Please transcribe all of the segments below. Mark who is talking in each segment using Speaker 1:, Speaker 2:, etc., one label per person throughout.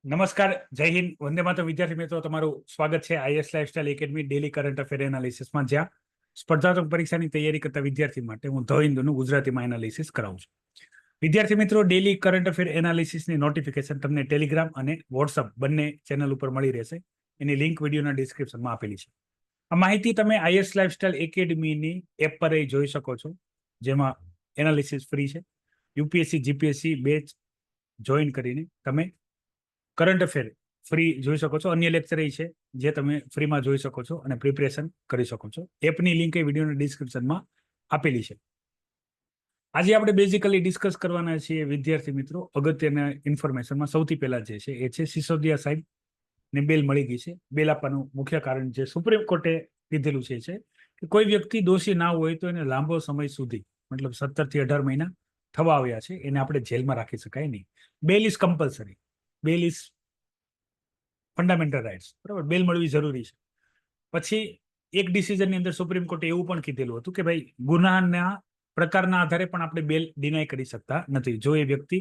Speaker 1: નમસ્કાર, જય હિન્દ, વંદે માતરમ. વિદ્યાર્થી મિત્રો, તમારું સ્વાગત છે IS lifestyle academy daily current affair એનાલિસિસમાં, જ્યાં સ્પર્ધાત્મક પરીક્ષાની તૈયારી કરતા વિદ્યાર્થી માટે હું ધ હિન્દુનું ગુજરાતીમાં એનાલિસિસ કરાવું છું. વિદ્યાર્થી મિત્રો, ડેલી કરંટ અફેર એનાલિસિસની નોટિફિકેશન તમને ટેલિગ્રામ અને વોટ્સઅપ બંને ચેનલ ઉપર મળી રહેશે. એની લિંક વિડીયોના ડિસ્ક્રિપ્શનમાં આપેલી છે. આ માહિતી તમે આઈએસ લાઇફસ્ટાઇલ એકેડમીની એપ પર જોઈ શકો છો, જેમાં એનાલિસિસ ફ્રી છે. યુપીએસસી જીપીએસસી બેચ જોઈન કરીને તમે કરંટ અફેર ફ્રી જોઈ શકો છો. અન્ય લેક્ચર છે જે તમે ફ્રીમાં જોઈ શકો છો અને પ્રિપેરેશન કરી શકો છો. એપની લિંક એ વિડીયોના ડિસ્ક્રિપ્શનમાં આપેલી છે. આજે આપણે બેઝિકલી ડિસ્કસ કરવાના છીએ વિદ્યાર્થી મિત્રો અગત્યના ઇન્ફોર્મેશનમાં. સૌથી પહેલા જે છે એ છે સિસોદિયા સાહેબ ને બેલ મળી ગઈ છે. બેલ આપવાનું મુખ્ય કારણ જે સુપ્રીમ કોર્ટે કીધેલું છે કે કોઈ વ્યક્તિ દોષી ના હોય તો એને લાંબો સમય સુધી, મતલબ 17 થી 18 મહિના થવા આવ્યા છે, એને આપણે જેલમાં રાખી શકાય નહીં. Bail is compulsory. Bail is fundamental rights. બરાબર, બેલ મળવી જરૂરી છે. પછી એક ડિસિઝનની અંદર સુપ્રીમ કોર્ટે એવું પણ કીધેલું હતું કે ભાઈ ગુનાના પ્રકારના આધારે પણ આપણે બેલ ડિનાય કરી શકતા નથી. જો એ વ્યક્તિ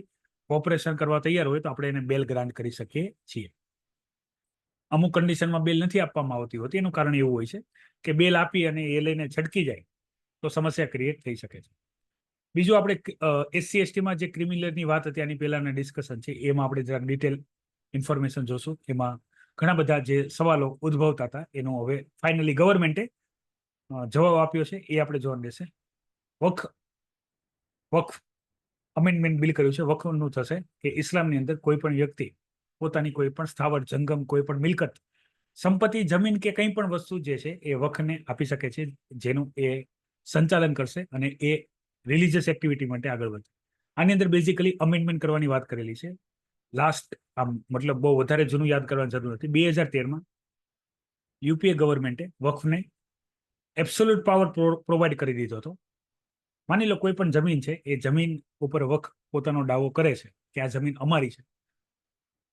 Speaker 1: કોઓપરેશન કરવા તૈયાર હોય તો આપણે એને બેલ ગ્રાન્ટ કરી શકીએ છીએ. અમુક કન્ડિશનમાં બેલ નથી આપવામાં આવતી હોતી. એનું કારણ એવું હોય છે કે બેલ આપી અને એ લઈને છટકી જાય તો સમસ્યા ક્રિએટ થઈ શકે છે. બીજું, આપણે એસસી એસટીમાં જે ક્રિમિનલની વાત હતી આની પહેલાના ડિસ્કશન છે, એમાં આપણે જરાક ડિટેલ ઇન્ફોર્મેશન જોશું. એમાં ઘણા બધા જે સવાલો ઉદ્ભવતા હતા એનો હવે ફાઇનલી ગવર્મેન્ટે જવાબ આપ્યો છે. એ આપણે જોવાનું રહેશે. વક્ફ અમેન્ડમેન્ટ બિલ કર્યું છે. વક્ફનું થશે કે ઇસ્લામની અંદર કોઈ પણ વ્યક્તિ પોતાની કોઈ પણ સ્થાવર જંગમ, કોઈ પણ મિલકત, સંપત્તિ, જમીન કે કંઈ પણ વસ્તુ જે છે એ વક્ફને આપી શકે છે, જેનું એ સંચાલન કરશે અને એ રિલીજિયસ એક્ટિવિટી માટે આગળ વધે. આની અંદર બેઝિકલી અમેન્ડમેન્ટ કરવાની વાત કરેલી છે. લાસ્ટ મતલબ બહુ વધારે જૂનું યાદ કરવાની જરૂર નથી. 2013માં યુપીએ ગવર્મેન્ટે વક્ફને એબ્સોલ્યુટ પાવર પ્રોવાઈડ કરી દીધો હતો. માની લો કોઈ પણ જમીન છે, એ જમીન ઉપર વક્ફ પોતાનો દાવો કરે છે કે આ જમીન અમારી છે,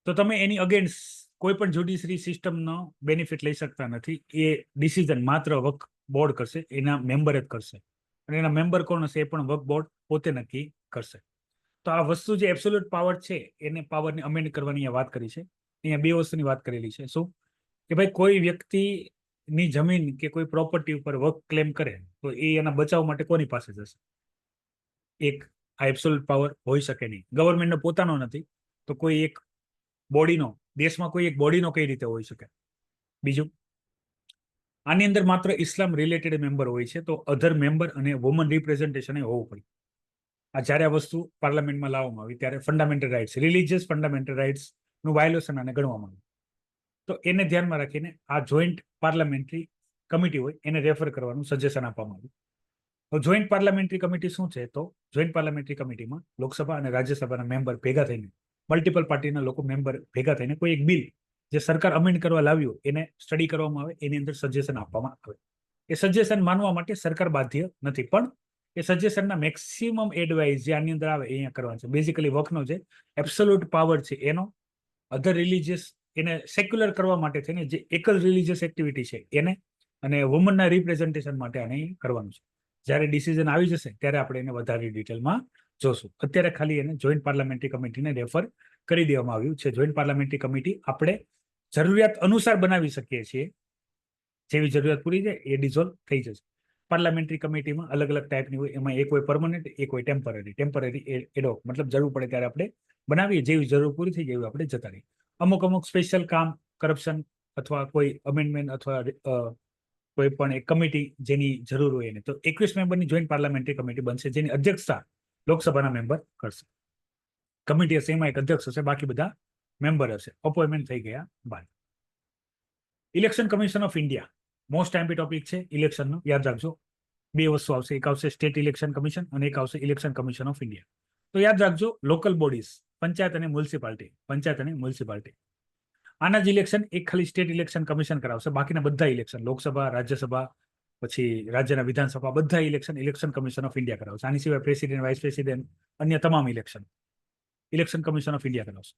Speaker 1: તો તમે એની અગેન્સ્ટ કોઈ પણ જ્યુડિશરી સિસ્ટમનો બેનિફિટ લઈ શકતા નથી. એ ડિસિઝન માત્ર વક્ફ બોર્ડ કરશે, એના મેમ્બર જ કરશે. અને એના મેમ્બર કોણ હશે એ પણ વક્ફ બોર્ડ પોતે નક્કી કરશે. તો આ વસ્તુ જે એબ્સોલ્યુટ પાવર છે એને પાવરની અમેન્ડ કરવાની વાત કરી છે. અહીંયા બે વસ્તુની વાત કરેલી છે. શું કે ભાઈ કોઈ વ્યક્તિની જમીન કે કોઈ પ્રોપર્ટી ઉપર વક્ફ ક્લેમ કરે તો એ એના બચાવ માટે કોની પાસે જશે? એક, આ એબ્સોલ્યુટ પાવર હોઈ શકે નહીં. ગવર્મેન્ટનો પોતાનો નથી તો કોઈ એક બોડીનો, દેશમાં કોઈ એક બોડીનો કઈ રીતે હોઈ શકે? બીજું, આની અંદર માત્ર ઇસ્લામ રિલેટેડ મેમ્બર હોય છે, તો અધર મેમ્બર અને વુમન રિપ્રેઝન્ટેશન એ હોવું પડે. આ જ્યારે આ વસ્તુ પાર્લામેન્ટમાં લાવવામાં આવી ત્યારે fundamental rights, religious fundamental rights નું વાયોલેશન આને ગણવામાં આવ્યું. તો એને ધ્યાનમાં રાખીને આ જોઈન્ટ પાર્લામેન્ટરી કમિટી હોય એને રેફર કરવાનું સજેશન આપવામાં આવ્યું. તો જોઈન્ટ પાર્લામેન્ટરી કમિટી શું છે? તો જોઈન્ટ પાર્લામેન્ટરી કમિટીમાં લોકસભા અને રાજ્યસભાના મેમ્બર ભેગા થઈને, મલ્ટિપલ પાર્ટીના લોકો મેમ્બર ભેગા થઈને કોઈ એક બિલ જે સરકાર અમેન્ડ કરવા લાવ્યું એને સ્ટડી કરવામાં આવે, એની અંદર સજેશન આપવામાં આવે. એ સજેશન માનવા માટે સરકાર બાધ્ય નથી, પણ એ સજેશનના મેક્સિમમ એડવાઇસ જે આની અંદર આવે એ અહીંયા કરવાનું છે. બેઝિકલી વક્ફનો જે એબ્સોલ્યુટ પાવર છે એનો અધર રિલીજિયસ, એને સેક્યુલર કરવા માટે થઈને જે એકલ રિલીજિયસ એક્ટિવિટી છે એને, અને વુમનના રિપ્રેઝન્ટેશન માટે આને કરવાનું છે. જ્યારે ડિસિઝન આવી જશે ત્યારે આપણે એને વધારે ડિટેલમાં જોશું. અત્યારે ખાલી એને જોઈન્ટ પાર્લામેન્ટરી કમિટીને રેફર કરી દેવામાં આવ્યું છે. જોઈન્ટ પાર્લામેન્ટરી કમિટી આપણે જરૂરિયાત અનુસાર બનાવી શકીએ છીએ. જેવી જરૂરિયાત પૂરી જાય એ ડિઝોલ્વ થઈ જશે. પાર્લામેન્ટરી કમિટીમાં અલગ અલગ ટાઈપની હોય, એમાં એક હોય પરમનન્ટ, એક હોય ટેમ્પરરી એડોક, મતલબ જરૂર પડે ત્યારે આપણે બનાવીએ, જેવી જરૂર પૂરી થઈ જાય આપણે જતા રહીએ. અમુક સ્પેશિયલ કામ, કરપ્શન અથવા કોઈ અમેન્ડમેન્ટ અથવા કોઈ પણ એક કમિટી જેની જરૂર હોય એને, તો 21 મેમ્બરની જોઈન્ટ પાર્લામેન્ટરી કમિટી બનશે, જેની અધ્યક્ષતા લોકસભાના મેમ્બર કરશે. કમિટી હશે, એમાં એક અધ્યક્ષ હશે, બાકી બધા મેમ્બર હશે અપોઇન્ટમેન્ટ થઈ ગયા બાદ. Election commission of India most imp topic છે ઇલેક્શનનો, યાદ રાખજો. બે વસ્તુ આવશે, એક આવશે સ્ટેટ ઇલેક્શન કમિશન અને એક આવશે ઇલેક્શન કમિશન ઓફ ઇન્ડિયા. તો યાદ રાખજો, લોકલ બોડીઝ, પંચાયત અને મ્યુનિસિપાલિટી, આના જ ઇલેક્શન એક ખાલી સ્ટેટ ઇલેક્શન કમિશન કરાવશે. બાકીના બધા ઇલેક્શન, લોકસભા, રાજ્યસભા, પછી રાજ્યના વિધાનસભા, બધા ઇલેક્શન કમિશન ઓફ ઇન્ડિયા કરાવશે. આની સિવાય પ્રેસિડેન્ટ, વાઇસ પ્રેસિડેન્ટ, અન્ય તમામ ઇલેક્શન કમિશન ઓફ ઇન્ડિયા કરાવશે.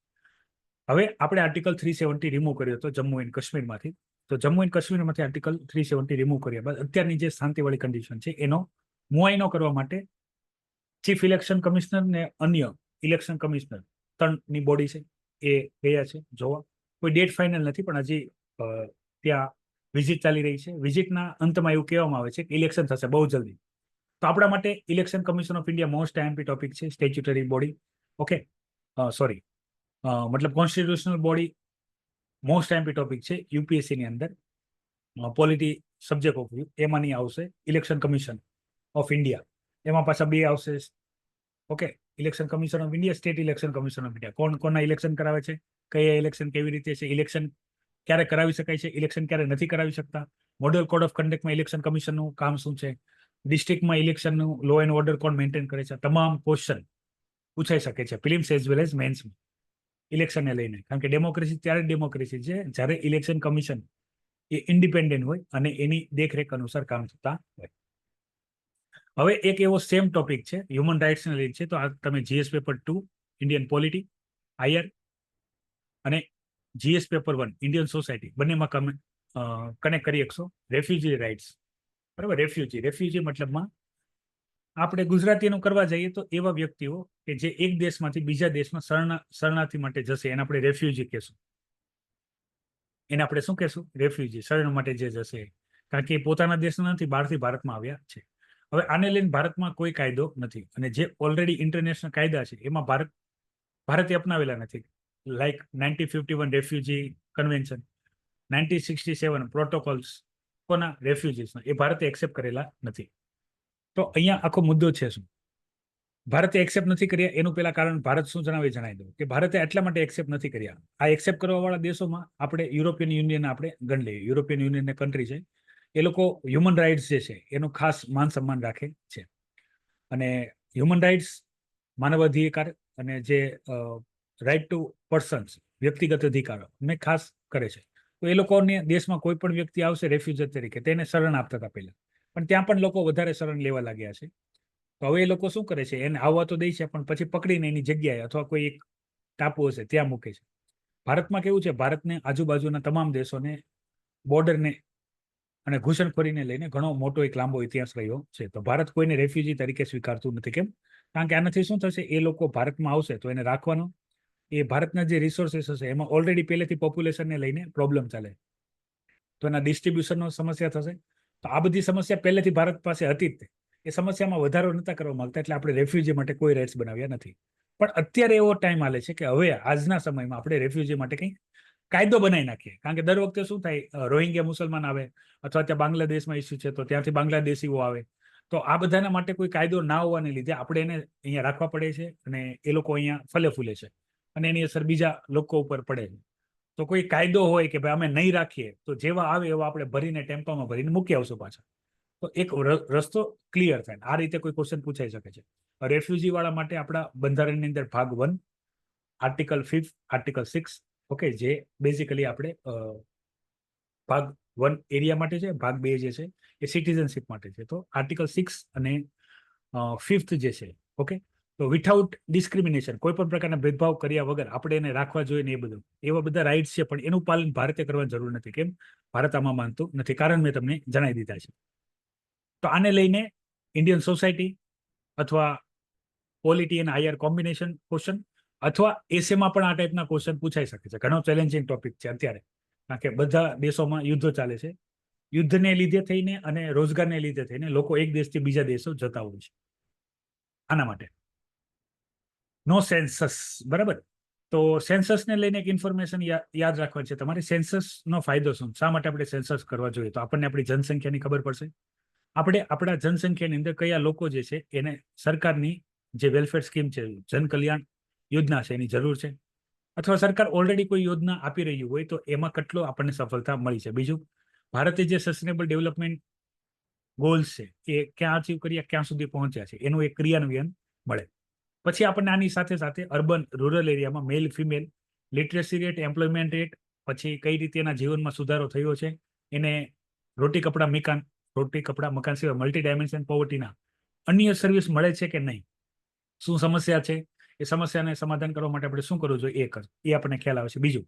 Speaker 1: હવે આપણે આર્ટિકલ 370 રિમૂવ કર્યો હતો જમ્મુ એન્ડ કાશ્મીરમાંથી. તો જમ્મુ એન્ડ કાશ્મીરમાંથી આર્ટિકલ 370 રિમૂવ કર્યા બાદ અત્યારની જે શાંતિવાળી કન્ડિશન છે એનો મુઆયનો કરવા માટે ચીફ ઇલેક્શન કમિશનર ને અન્ય ઇલેક્શન કમિશનર 3ની બોડી છે. એ ગયા છે જોવા. કોઈ ડેટ ફાઇનલ નથી, પણ હજી ત્યાં વિઝિટ ચાલી રહી છે. વિઝિટના અંતમાં એવું કહેવામાં આવે છે કે ઇલેક્શન થશે બહુ જલ્દી. તો આપણા માટે election commission of India most IMP topic છે, સ્ટેચ્યુટરી બોડી. ઓકે, સોરી, મતલબ constitutional body most IMP topic છે યુપીએસસી ની અંદર. પોલિટી સબ્જેક્ટ ઓફ વ્યૂ એમાંની આવશે ઇલેક્શન કમિશન ઓફ ઇન્ડિયા. એમાં પાછા બે આવશે. Okay, election commission of India, state election commission of India. કોણ કોના ઇલેક્શન કરાવે છે, કયા ઇલેક્શન કેવી રીતે છે, ઇલેક્શન ક્યારે કરાવી શકાય છે, ઇલેક્શન ક્યારે નથી કરાવી શકતા, મોડેલ કોડ ઓફ કન્ડક્ટમાં ઇલેક્શન કમિશનનું કામ શું છે, ડિસ્ટ્રિક્ટમાં ઇલેક્શનનું લો એન્ડ ઓર્ડર કોણ મેન્ટેન કરે છે. તમામ ક્વેશ્ચન પૂછાઈ શકે છે ફિલ્મ્સ એઝ વેલ એઝ મેન્સમાં ઇલેક્શનને લઈને. કારણ કે ડેમોક્રેસી ત્યારે ડેમોક્રેસી છે જ્યારે ઇલેક્શન કમિશન એ ઇન્ડિપેન્ડન્ટ હોય અને એની દેખરેખ અનુસાર કામ થતા હોય. હવે એક એવો સેમ ટોપિક છે હ્યુમન રાઇટ્સને લઈને છે. તો આ તમે GS paper 2 Indian polity IR અને જીએસ પેપર 1 ઇન્ડિયન સોસાયટી બંનેમાં કનેક્ટ કરી શકશો. રેફ્યુજી રાઇટ્સ, બરાબર. રેફ્યુજી મતલબમાં આપણે ગુજરાતીનું કરવા જઈએ તો એવા વ્યક્તિઓ કે જે એક દેશમાંથી બીજા દેશમાં શરણાર્થી માટે જશે એને આપણે રેફ્યુજી કહેશું. એને આપણે શું કહેશું? રેફ્યુજી, શરણ માટે જે જશે. કારણ કે એ પોતાના દેશના નથી, બહારથી ભારતમાં આવ્યા છે. હવે આને લઈને ભારતમાં કોઈ કાયદો નથી, અને જે ઓલરેડી ઇન્ટરનેશનલ કાયદા છે એમાં ભારતે અપનાવેલા નથી. લાઈક 1951 રેફ્યુજી કન્વેન્શન, 1967 પ્રોટોકોલ્સ કોના રેફ્યુજીસના, એ ભારતે એક્સેપ્ટ કરેલા નથી. તો અહીંયા આખો મુદ્દો છે શું? ભારતે એક્સેપ્ટ નથી કર્યા એનું પેલા કારણ ભારત શું જણાવે જણાવી દઉં કે ભારતે એટલા માટે એક્સેપ્ટ નથી કર્યા. આ એક્સેપ્ટ કરવા વાળા દેશોમાં આપણે યુરોપિયન યુનિયન આપણે ગણ લઈએ. યુરોપિયન યુનિયન કન્ટ્રી છે, એ લોકો હ્યુમન રાઇટ્સ જે છે એનું ખાસ માન સન્માન રાખે છે. અને હ્યુમન રાઇટ્સ, માનવ અધિકાર અને જે રાઇટ ટુ પર્સન્સ, વ્યક્તિગત અધિકારો ને ખાસ કરે છે. તો એ લોકોને દેશમાં કોઈ પણ વ્યક્તિ આવશે રેફ્યુજી તરીકે તેને શરણ આપતા હતા પહેલા, પણ ત્યાં પણ લોકો વધારે શરણ લેવા લાગ્યા છે. તો હવે એ લોકો શું કરે છે, એને આવવા તો દે છે પણ પછી પકડીને એની જગ્યાએ અથવા કોઈ એક ટાપુ હશે ત્યાં મૂકે છે. ભારતમાં કેવું છે, ભારતને આજુબાજુના તમામ દેશોને બોર્ડરને અને ઘૂસણખોરીને લઈને ઘણો મોટો એક લાંબો ઇતિહાસ રહ્યો છે. તો ભારત કોઈને રેફ્યુજી તરીકે સ્વીકારતું નથી. કેમ? કારણ કે આનાથી શું થશે, એ લોકો ભારતમાં આવશે તો એને રાખવાનો, એ ભારતના જે રિસોર્સિસ હશે એમાં ઓલરેડી પહેલેથી પોપ્યુલેશનને લઈને પ્રોબ્લેમ ચાલે, તો એના ડિસ્ટ્રીબ્યુશનનો સમસ્યા થશે. તો આ બધી સમસ્યા પહેલેથી ભારત પાસે હતી જ. એ સમસ્યામાં વધારો નતા કરવા માંગતા, એટલે આપણે રેફ્યુજી માટે કોઈ રાઇટ્સ બનાવ્યા નથી. પણ અત્યારે એવો ટાઈમ આલે છે કે હવે આજના સમયમાં આપણે રેફ્યુજી માટે કંઈક કાયદો બનાવી નાખીએ. કારણ કે દર વખતે શું થાય, રોહિંગ્યા મુસલમાન આવે અથવા ત્યાં બાંગ્લાદેશમાં ઇસ્યુ છે તો ત્યાંથી બાંગ્લાદેશીઓ આવે. તો આ બધાના માટે કોઈ કાયદો ના હોવાને લીધે આપણે એને અહીંયા રાખવા પડે છે અને એ લોકો અહીંયા ફલે ફૂલે છે અને એની અસર બીજા લોકો ઉપર પડે છે. તો કોઈ કાયદો હોય કે ભાઈ અમે નહીં રાખીએ તો જેવા આવે એવા આપણે ભરીને ટેમ્પામાં ભરીને મૂકી આવશું પાછા, તો એક રસ્તો ક્લિયર થાય. આ રીતે કોઈ ક્વેશ્ચન પૂછાઈ શકે છે. રેફ્યુજી વાળા માટે આપણા બંધારણની અંદર ભાગ 1 આર્ટિકલ 5 આર્ટિકલ 6, ઓકે, જે બેઝિકલી આપણે ભાગ 1 એરિયા માટે છે, ભાગ 2 જે છે એ સિટીઝનશીપ માટે છે. તો આર્ટિકલ 6 અને 5th જે છે, ઓકે, તો વિથઆઉટ ડિસ્ક્રિમિનેશન, કોઈ પણ પ્રકારના ભેદભાવ કર્યા વગર આપણે એને રાખવા જોઈએ ને, એ બધું એવા બધા રાઇટ્સ છે, પણ એનું પાલન ભારતે કરવાની જરૂર નથી. કેમ? ભારત આમાં માનતું નથી. કારણ મેં તમને જણાવી દીધા છે. તો આને લઈને ઇન્ડિયન સોસાયટી અથવા પોલિટી અને આઈઆર કોમ્બિનેશન ક્વેશ્ચન અથવા એસેમાં પણ આ ટાઈપના ક્વેશ્ચન પૂછાઈ શકે છે. ઘણો ચેલેન્જિંગ ટોપિક છે અત્યારે, કારણ કે બધા દેશોમાં યુદ્ધો ચાલે છે. યુદ્ધને લીધે થઈને અને રોજગારને લીધે થઈને લોકો એક દેશથી બીજા દેશો જતા હોય છે. આના માટે નો સેન્સસ, બરાબર. તો સેન્સસને લઈને એક ઇન્ફોર્મેશન યાદ રાખવાની છે તમારે. સેન્સસનો ફાયદો શું? શા માટે આપણે સેન્સસ કરવા જોઈએ? તો આપણને આપણી જનસંખ્યાની ખબર પડશે. આપણે આપણા જનસંખ્યાની અંદર કયા લોકો જે છે એને સરકારની જે વેલફેર સ્કીમ છે, જન કલ્યાણ યોજના છે, એની જરૂર છે, અથવા સરકાર ઓલરેડી કોઈ યોજના આપી રહ્યું હોય તો એમાં કેટલો આપણને સફળતા મળી છે. બીજું, ભારતે જે સસ્ટેનેબલ ડેવલપમેન્ટ ગોલ્સ છે એ ક્યાં અચીવ કર્યા, ક્યાં સુધી પહોંચ્યા છે, એનું એક ક્રિયાન્વયન મળે. પછી આપણને આની સાથે સાથે અર્બન રૂરલ એરિયામાં male female literacy rate, employment rate, પછી કઈ રીતે એના જીવનમાં સુધારો થયો છે, એને રોટી કપડા મકાન સિવાય મલ્ટી ડાયમેન્શન પોવર્ટીના અન્ય સર્વિસ મળે છે કે નહીં, શું સમસ્યા છે, એ સમસ્યાને સમાધાન કરવા માટે આપણે શું કરવું જોઈએ એ આપણને ખ્યાલ આવે છે. બીજું,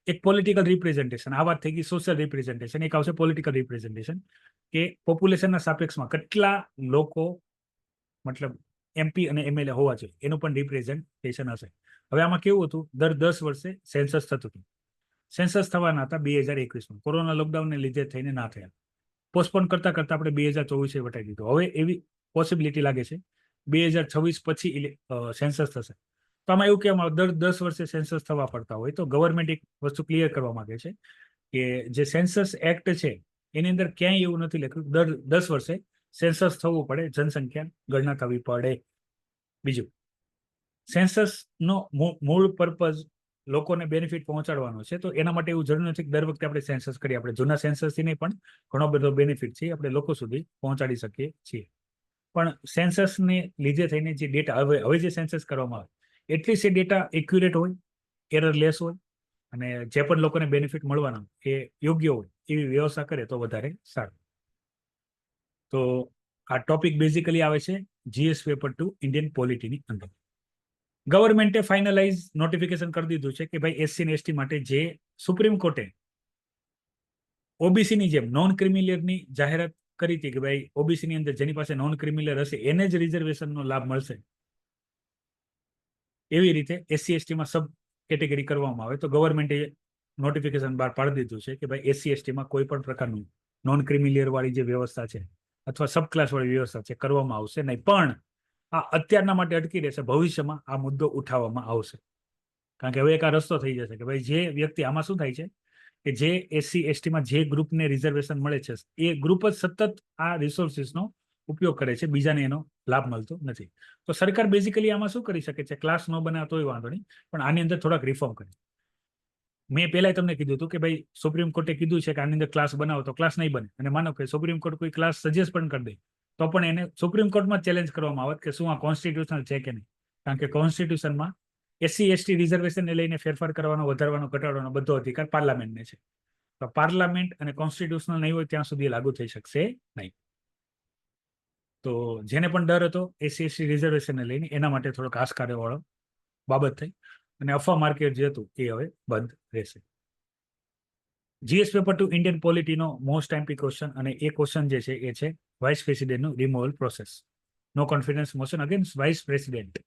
Speaker 1: એક પોલિટિકલ રિપ્રેઝન્ટેશન. આ વાત થઈ ગઈ સોશિયલ રિપ્રેઝન્ટેશન. એક આવશે પોલિટિકલ રિપ્રેઝન્ટેશન, કે પોપ્યુલેશનના સાપેક્ષમાં કેટલા લોકો મતલબ એમપી અને એમએલએ હોવા જોઈએ એનું પણ રિપ્રેઝન્ટેશન હશે. હવે આમાં કેવું હતું, દર 10 વર્ષે સેન્સસ થતું હતું. સેન્સસ થવાના હતા 2021માં, કોરોના લોકડાઉનને લીધે થઈને ના થયા. પોસ્ટપોન કરતા કરતા આપણે 2024 વટાવી દીધું. હવે એવી પોસિબિલિટી લાગે છે 2026 પછી સેન્સસ થશે. તો આમાં એવું કહેવામાં આવે, દર 10 વર્ષે સેન્સસ થવા પડતા હોય તો ગવર્મેન્ટ એક વસ્તુ ક્લિયર કરવા માંગે છે કે જે સેન્સસ એક્ટ છે એની અંદર ક્યાંય એવું નથી લખ્યું દર 10 વર્ષે સેન્સસ થવું પડે, જનસંખ્યા ગણના થવી પડે. બીજું, સેન્સસનો મૂળ પર્પઝ લોકોને બેનિફિટ પહોંચાડવાનો છે. તો એના માટે એવું જરૂર નથી કે દર વખતે આપણે સેન્સસ કરીએ. આપણે જૂના સેન્સસથી નહીં પણ ઘણો બધો બેનિફિટ છે આપણે લોકો સુધી પહોંચાડી શકીએ છીએ. પણ સેન્સસને લીધે થઈને જે ડેટા હવે જે સેન્સસ કરવામાં આવે એટલીસ્ટ એ ડેટા એક્યુરેટ હોય, એરરલેસ હોય અને જે પણ લોકોને બેનિફિટ મળવાના એ યોગ્ય હોય એવી વ્યવસ્થા કરે તો વધારે સારું. તો આ ટોપિક બેઝિકલી આવે છે GS પેપર 2 ઇન્ડિયન પોલિટીની અંદર. ગવર્મેન્ટે ફાઇનલાઇઝ નોટિફિકેશન કરી દીધું છે કે ભાઈ SC અને ST માટે જે સુપ્રીમ કોર્ટે ઓબીસીની જેમ નોન ક્રિમિલિયરની જાહેરાત કરી હતી કે ભાઈ ઓબીસીની અંદર જેની પાસે નોન ક્રિમિલિયર હશે એને જ રિઝર્વેશનનો લાભ મળશે, એવી રીતે SC ST માં સબ કેટેગરી કરવામાં આવે. તો ગવર્મેન્ટે નોટિફિકેશન બહાર પાડી દીધું છે કે ભાઈ SC ST માં કોઈ પણ પ્રકારનું નોન ક્રિમિલિયર વાળી જે વ્યવસ્થા છે અથવા સબ ક્લાસ વાળી વ્યવસ્થા છે કરવામાં આવશે નહીં. પણ આ અત્યારના માટે અટકી રહેશે, ભવિષ્યમાં આ મુદ્દો ઉઠાવવામાં આવશે. કારણ કે હવે એક આ રસ્તો થઈ જશે કે ભાઈ જે વ્યક્તિ, આમાં શું થાય છે કે જે SC ST માં જે ગ્રુપને રિઝર્વેશન મળે છે એ ગ્રુપ જ સતત આ રિસોર્સિસનો ઉપયોગ કરે છે, બીજાને એનો લાભ મળતો નથી. તો સરકાર બેઝિકલી આમાં શું કરી શકે છે, ક્લાસ ન બનાવે તોય વાંધો નહીં, પણ આની અંદર થોડાક રિફોર્મ કરે. મેં પહેલા તમને કીધું હતું કે ભાઈ સુપ્રીમ કોર્ટે કીધું છે કે આની અંદર ક્લાસ બનાવો તો ક્લાસ નહીં બને, અને માનો કે સુપ્રીમ કોર્ટ કોઈ ક્લાસ સજેસ્ટ પણ કરી દે તો પણ એને સુપ્રીમ કોર્ટમાં ચેલેન્જ કરવામાં આવે કે શું આ કોન્સ્ટિટ્યુશનલ છે કે નહીં. કારણ કે કોન્સ્ટિટ્યુશનમાં SC ST રિઝર્વેશનને લઈને ફેરફાર કરવાનો, વધારવાનો, ઘટાડવાનો બધો અધિકાર પાર્લામેન્ટને છે. તો પાર્લામેન્ટ અને કોન્સ્ટિટ્યુશનલ નહીં હોય ત્યાં સુધી લાગુ થઈ શકશે નહીં. તો જેને પણ ડર હતો SC ST રિઝર્વેશનને લઈને એના માટે થોડોક આશકાર્યવાળો બાબત થઈ અને અફવા માર્કેટ જે હતું એ હવે બંધ રહેશે. GS પેપર 2 ઇન્ડિયન પોલિટીનો મોસ્ટ એમ્પી ક્વેશ્ચન, અને એ ક્વેશ્ચન જે છે એ છે વાઇસ પ્રેસિડેન્ટનું removal process. No confidence motion against vice president.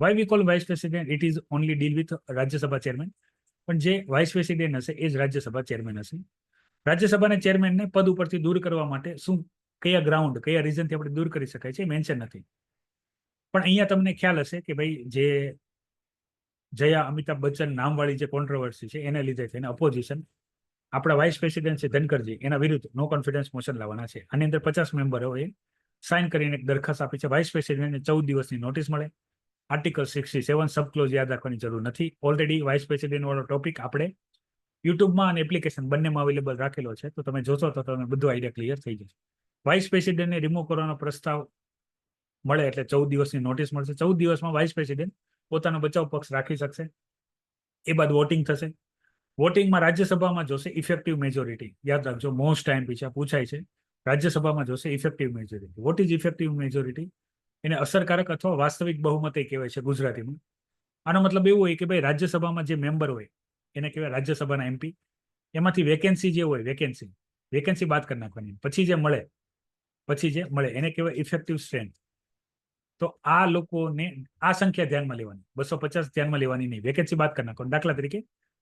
Speaker 1: Why we call vice president? It is only deal with Rajya Sabha chairman. પણ જે વાઇસ પ્રેસિડેન્ટ હશે એ જ રાજ્યસભા ચેરમેન હશે. રાજ્યસભાના ચેરમેનને પદ ઉપરથી દૂર કરવા માટે શું, કયા ગ્રાઉન્ડ, કયા રીઝનથી આપણે દૂર કરી શકાય છે મેન્શન નથી. પણ અહીંયા તમને ખ્યાલ હશે કે ભાઈ જે જયા અમિતાભ બચ્ચન નામવાળી જે કોન્ટ્રોવર્સી છે એને લીધે થઈને અપોઝિશન આપણા વાઇસ પ્રેસિડેન્ટ છે ધનકરજી, એના વિરુદ્ધ નો કોન્ફિડન્સ મોશન લાવવાના છે. આની અંદર 50 મેમ્બરોએ સાઇન કરીને એક દરખાસ્ત આપી છે. વાઇસ પ્રેસિડેન્ટને 14 દિવસની નોટિસ મળે. આર્ટિકલ 67 સબ ક્લોઝ યાદ રાખવાની જરૂર નથી. ઓલરેડી વાઇસ પ્રેસિડેન્ટ વાળો ટોપિક આપણે યુટ્યુબમાં અને એપ્લિકેશન બંનેમાં અવેલેબલ રાખેલો છે, તો તમે જોશો તો તમે બધું આઈડિયા ક્લિયર થઈ જશે. વાઇસ પ્રેસિડેન્ટને રિમૂવ કરવાનો પ્રસ્તાવ મળે એટલે 14 દિવસની નોટિસ મળશે. 14 દિવસમાં વાઇસ પ્રેસિડેન્ટ પોતાનો બચાવ પક્ષ રાખી શકશે. એ બાદ વોટિંગ થશે. વોટિંગમાં રાજ્યસભામાં જોશે ઇફેક્ટિવ મેજોરિટી. યાદ રાખજો, મોસ્ટ ટાઈમ પીછા પૂછાય છે. રાજ્યસભામાં જોશે effective majority. What is effective majority? એને અસરકારક અથવા વાસ્તવિક બહુમત કહેવાય છે ગુજરાતીમાં. આનો મતલબ એવું હોય કે ભાઈ રાજ્યસભામાં જે મેમ્બર હોય એને કહેવાય રાજ્યસભાના MP. એમાંથી વેકેન્સી જે હોય, વેકેન્સી બાદ કરી નાખવાની, પછી જે મળે એને કહેવાય ઇફેક્ટિવ સ્ટ્રેન્થ. તો આ લોકોને આ સંખ્યા ધ્યાનમાં લેવાની, 250 ધ્યાનમાં લેવાની નહીં, વેકેન્સી બાદ કરી નાખવાની. દાખલા તરીકે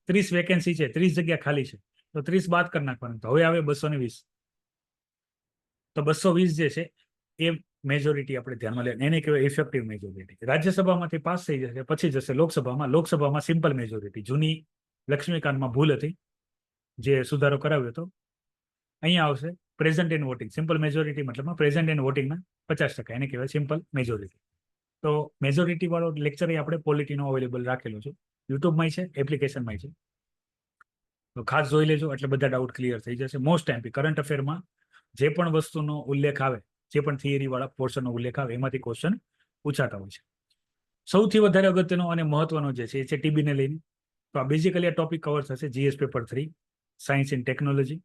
Speaker 1: 30 વેકેન્સી છે, 30 જગ્યા ખાલી છે, તો 30 બાદ કરી નાખવાનું, તો હવે આવે 220. તો 220 જે છે એ મેજોરિટી આપણે ધ્યાનમાં લેવાની, એને કહેવાય ઇફેક્ટિવ મેજોરિટી. રાજ્યસભામાંથી પાસ થઈ જશે પછી જશે લોકસભામાં સિમ્પલ મેજોરિટી. જૂની લક્ષ્મીકાંતમાં ભૂલ હતી, જે સુધારો કરાવ્યો હતો. અહીંયા આવશે present and voting. Simple majority મતલબમાં પ્રેઝન્ટ એન્ડ વોટિંગના 50%, એને કહેવાય સિમ્પલ મેજોરિટી. તો મેજોરિટી વાળો લેક્ચર આપણે પોલિટીનો અવેલેબલ રાખેલો છે, યુટ્યુબમાં છે, એપ્લિકેશનમાં છે. તો ખાસ જોઈ લેજો એટલે બધા ડાઉટ ક્લિયર થઈ જશે. મોસ્ટ ટાઈમ કરંટ અફેરમાં જે પણ વસ્તુનો ઉલ્લેખ આવે, જે પણ થિયરી વાળા પોર્શનનો ઉલ્લેખ આવે, એમાંથી ક્વેશ્ચન પૂછાતા હોય છે. સૌથી વધારે અગત્યનો અને મહત્વનો જે છે એ છે ટીબીને લઈને. તો આ બેઝિકલી આ ટોપિક કવર થશે GS paper 3 science in technology.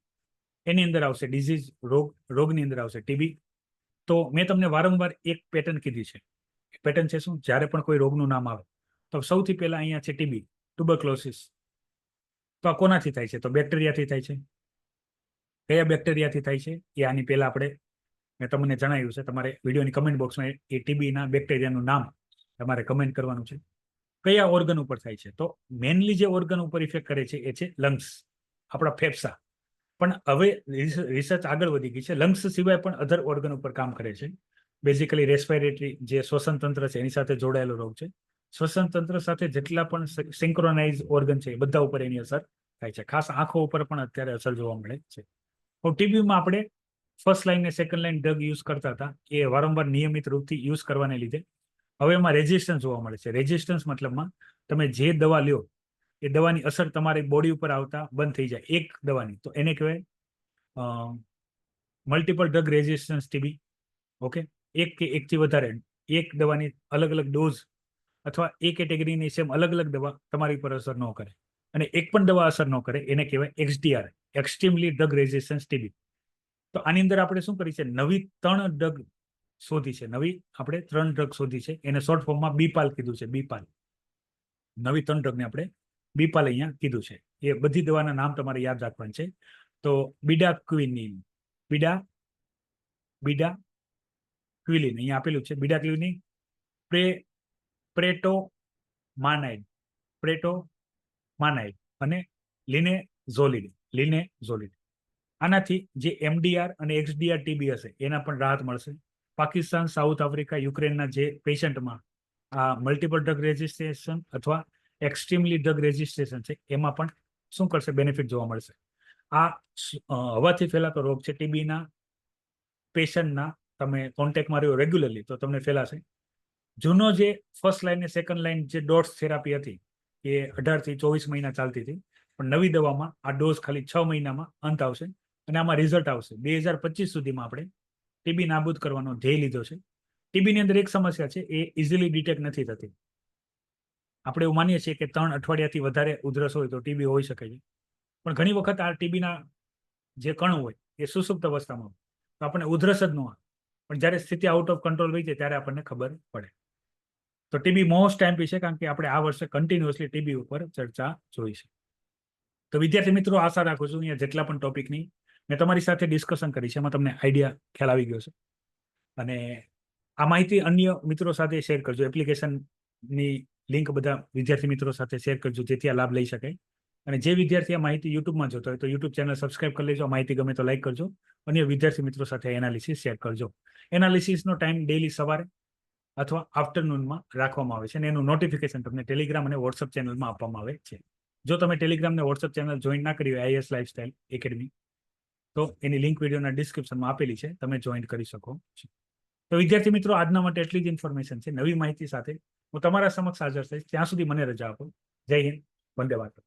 Speaker 1: એની અંદર આવશે ડિઝીઝ, રોગની અંદર આવશે ટીબી. તો મેં તમને વારંવાર એક પેટર્ન કીધી છે. પેટર્ન છે શું? જ્યારે પણ કોઈ રોગનું નામ આવે તો સૌથી પહેલા અહીંયા છે ટીબી, ટ્યુબરક્લોસિસ. તો આ કોનાથી થાય છે? તો બેક્ટેરિયાથી થાય છે. કયા બેક્ટેરિયાથી થાય છે એ આની પહેલા મેં તમને જણાવ્યું છે. તમારે વિડીયોની કમેન્ટ બોક્સમાં એ ટીબીના બેક્ટેરિયાનું નામ તમારે કમેન્ટ કરવાનું છે. કયા ઓર્ગન ઉપર થાય છે? તો મેનલી જે ઓર્ગન ઉપર ઇફેક્ટ કરે છે એ છે લંગ્સ, આપણા ફેફસા. પણ હવે રિસર્ચ આગળ વધી ગઈ છે, લંગ્સ સિવાય પણ અધર ઓર્ગન ઉપર કામ કરે છે. બેઝિકલી રેસ્પિરેટરી જે શ્વસન તંત્ર છે એની સાથે જોડાયેલો રોગ છે. શ્વસન તંત્ર સાથે જેટલા પણ સિંક્રોનાઇઝ ઓર્ગન છે એ બધા ઉપર એની અસર થાય છે. ખાસ આંખો ઉપર પણ અત્યારે અસર જોવા મળે છે. તો ટીબીમાં આપણે ફર્સ્ટ લાઇન ને સેકન્ડ લાઇન ડ્રગ યુઝ કરતા હતા, એ વારંવાર નિયમિત રૂપથી યુઝ કરવાને લીધે હવે એમાં રેઝિસ્ટન્સ જોવા મળે છે. રેઝિસ્ટન્સ મતલબમાં તમે જે દવા લ્યો એ દવાની અસર તમારી બોડી ઉપર આવતા બંધ થઈ જાય એક દવાની, તો એને કહેવાય multiple drug resistance TB. Okay, એક કે એકથી વધારે એક દવાની અલગ અલગ ડોઝ અથવા એ કેટેગરીની સેમ અલગ અલગ દવા તમારી પર અસર ન કરે અને એક પણ દવા અસર ન કરે એને કહેવાય એક્સડીઆર, એક્સ્ટ્રીમલી ડ્રગ રેઝિસ્ટન્સ ટીબી. તો આની અંદર આપણે શું કરી છે, નવી 3 ડ્રગ શોધી છે. આપણે 3 ડ્રગ શોધી છે, એને શોર્ટ ફોર્મમાં બીપાલ કીધું છે. બીપાલ, નવી 3 ડ્રગને આપણે બીપાલ અહીંયા કીધું છે. એ બધી દવાના નામ તમારે યાદ રાખવાનું છે. તો બીડાક્વિનિન, બીડાક્વિલિન અહીંયા આપેલું છે. બીડાક્વિલિન, પ્રેટોમાનાઇડ અને લિનેઝોલિડ. આનાથી જે એમડીઆર અને એક્સડીઆર ટીબી હશે એના પણ રાહત મળશે. પાકિસ્તાન, સાઉથ આફ્રિકા, યુક્રેનના જે પેશન્ટમાં આ મલ્ટિપલ ડ્રગ રેઝિસ્ટેશન અથવા એક્સ્ટ્રીમલી ડ્રગ રેઝિસ્ટેશન છે એમાં પણ શું કરશે, બેનિફિટ જોવા મળશે. આ હવાથી ફેલાતો રોગ છે. ટીબીના પેશન્ટના તમે કોન્ટેક્ટમાં રહ્યો રેગ્યુલરલી તો તમને ફેલાશે. જૂનો જે ફર્સ્ટ લાઇન ને સેકન્ડ લાઇન જે ડોઝ થેરાપી હતી એ 18 થી 24 મહિના ચાલતી હતી, પણ નવી દવામાં આ ડોઝ ખાલી 6 મહિનામાં અંત આવશે અને આમાં રિઝલ્ટ આવશે. 2025 સુધીમાં આપણે ટીબી નાબૂદ કરવાનો ધ્યેય લીધો છે. ટીબીની અંદર એક સમસ્યા છે, એ ઇઝીલી ડિટેક્ટ નથી થતી. આપણે એવું માનીએ છીએ કે 3 અઠવાડિયાથી વધારે ઉધરસ હોય તો ટીબી હોઈ શકે છે, પણ ઘણી વખત આ ટીબીના જે કણ હોય એ સુસુપ્ત અવસ્થામાં હોય તો આપણને ઉધરસ જ ન આવે, પણ જ્યારે સ્થિતિ આઉટ ઓફ કંટ્રોલ હોય છે ત્યારે આપણને ખબર પડે. તો ટીબી મોસ્ટ ટાઈમ છે, કારણ કે આપણે આ વર્ષે કન્ટિન્યુઅસલી ટીબી ઉપર ચર્ચા જોઈ છે. તો વિદ્યાર્થી મિત્રો, આશા રાખું છું અહીંયા જેટલા પણ ટોપિકની મેં તમારી સાથે ડિસ્કશન કરી છે એમાં તમને આઈડિયા ખ્યાલ આવી ગયો છે. અને આ માહિતી અન્ય મિત્રો સાથે શેર કરજો. એપ્લિકેશનની લિંક બધા વિદ્યાર્થી મિત્રો સાથે શેર કરજો જેથી આ લાભ લઈ શકે. અને જે વિદ્યાર્થી આ માહિતી યુટ્યુબમાં જોતો હોય તો યુટ્યુબ ચેનલ સબસ્ક્રાઇબ કરી લેજો. માહિતી ગમે તો લાઈક કરજો. અન્ય વિદ્યાર્થી મિત્રો સાથે એનાલિસિસ શેર કરજો. એનાલિસિસનો ટાઈમ ડેઈલી સવારે અથવા આફ્ટરનૂનમાં રાખવામાં આવે છે અને એનું નોટિફિકેશન તમને ટેલિગ્રામ અને વોટ્સઅપ ચેનલમાં આપવામાં આવે છે. જો તમે ટેલિગ્રામ અને વોટ્સઅપ ચેનલ જોઈન ના કરી હોય આઈએસ લાઇફસ્ટાઇલ એકેડમી, તો એની લિંક વિડીયોના ડિસ્ક્રિપ્શનમાં આપેલી છે, તમે જોઈન કરી શકો છો. તો વિદ્યાર્થી મિત્રો, આજના માટે એટલી જ ઇન્ફોર્મેશન છે. નવી માહિતી સાથે હું તમારા સમક્ષ હાજર થઈશ. ત્યાં સુધી મને રજા આપો. જય હિન્દ, વંદે માતરમ.